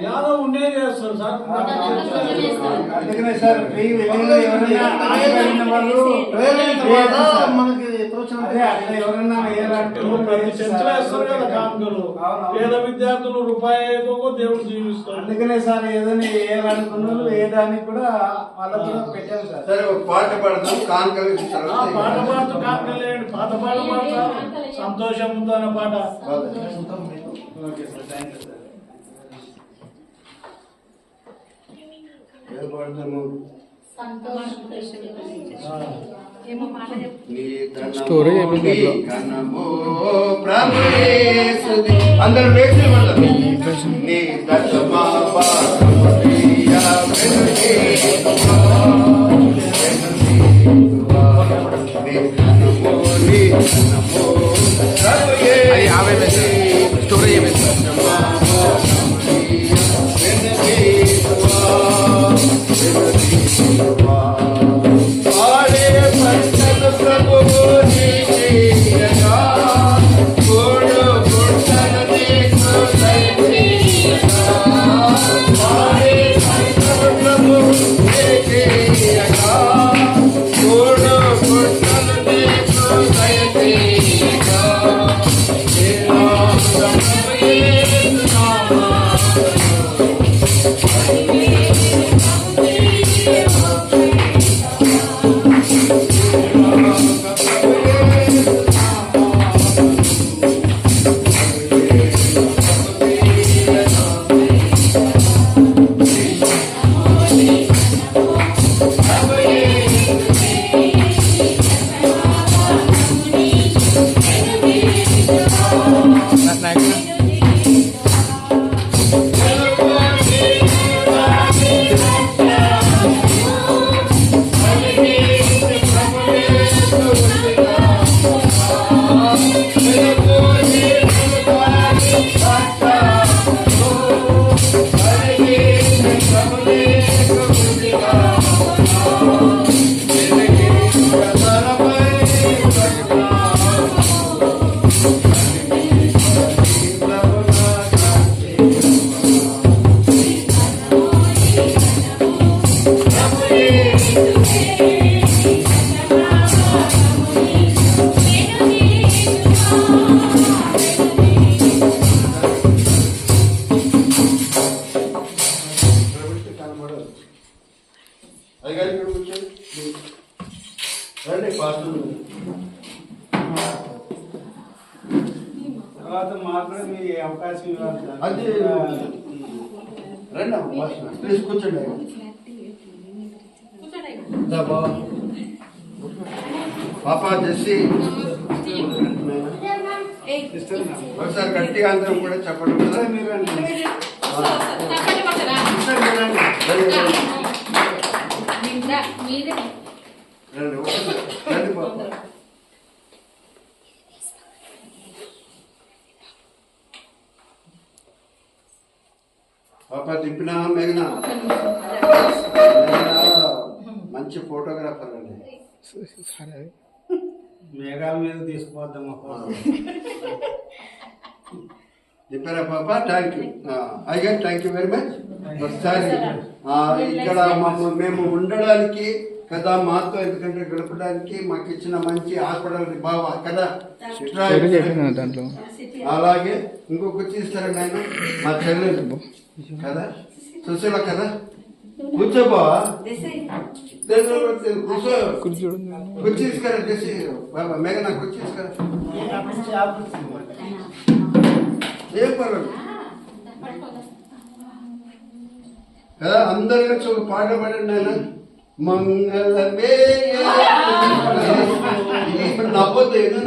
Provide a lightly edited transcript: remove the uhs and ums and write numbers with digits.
యాదవ్ ఉండేది చేస్తారు సార్. అందుకనే సార్ మనకి ఎవరన్నా ప్రతి చర్చలు వేస్తారు కదా కానుకలు. పేద విద్యార్థులు రూపాయి దేవుడు జీవిస్తారు. అందుకనే సార్ ఏదైనా వేయాలనుకున్నారు వేయడానికి కూడా వాళ్ళకు కూడా పెట్టారు సార్. సరే ఒక పాట పాడదాం కానుకలు. పాట పాడుతూ కానుకలు వేయండి. పాత పాట పాడతారు సంతోషంతో అన్న పాట. Okay sir, thank you sir. Story అందరూ వేసి నీ దశమా స్టోరీ తర్వాత మాకు కూడా మీ అవకాశం ఇవ్వాలి సార్. అది రండి ప్లీజ్ కూర్చోండి. పాప జెస్సీ ఒకసారి గట్టిగా అందరం కూడా చెప్పడం కదా. మీరు రండి రండి పాప. పాప తిప్పినా మేఘనా మంచి ఫోటోగ్రాఫర్ అండి. మేఘాల మీద తీసుకుపోద్దాం. చెప్పారా పాప? థ్యాంక్ యూ అయ్యా, థ్యాంక్ యూ వెరీ మచ్. ఒకసారి ఇక్కడ మేము ఉండడానికి కదా మాతో, ఎందుకంటే గడపడానికి మాకు ఇచ్చిన మంచి హాస్పిటల్ బావా కదా. అలాగే ఇంకొక ఇస్తారండి ఆయన మా చెల్లెలు కదా, సుశీల కదా. కూర్చోబా కుర్చీ తీసుకురా చేసి బాబా మేఘనా కుర్చీ తీసుకురా. ఏం పర్వాలేదు కదా. అందరి నుంచి ఒక పాట పాడండి ఆయన. మంగళమే నవ్వద్దు, ఎందుకు